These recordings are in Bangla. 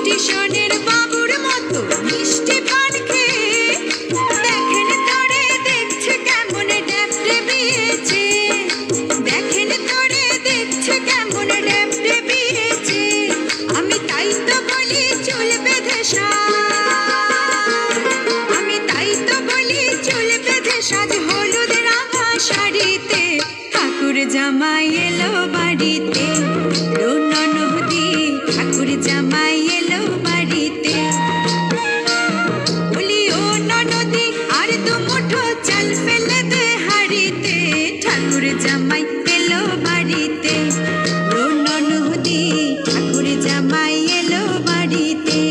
স্টেশনের বাবুর মতো মিষ্টি পান খেয়ে দেখেন তোরে দেখছে কেমন ড্যাপটে বিয়েছে, দেখেন তোরে দেখছে কেমন ড্যাপটে বিয়েছে। আমি তাই তো বলি চুল বেঁধে সাজ, আমি তাই তো বলি চুল বেঁধে সাজ হলুদ রাঙা শাড়িতে। ঠাকুর জামাই এলো বাড়িতে, ননদি ঠাকুর জামাই এলো বাড়িতে। বলি ও ননদি আর দু মুঠো চাল ফেলে দে হাড়িতে। ঠাকুর জামাই এলো বাড়িতে, ননদি ঠাকুর জামাই এলো বাড়িতে।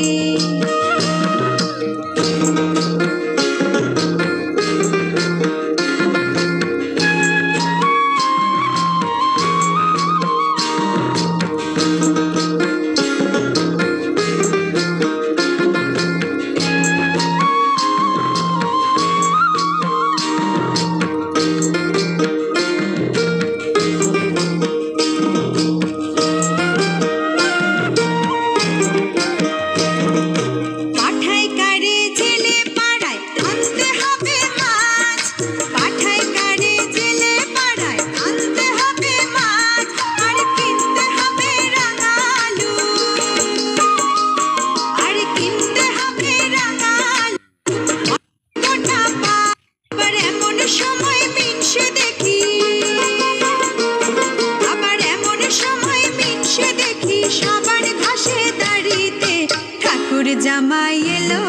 জামাই এলো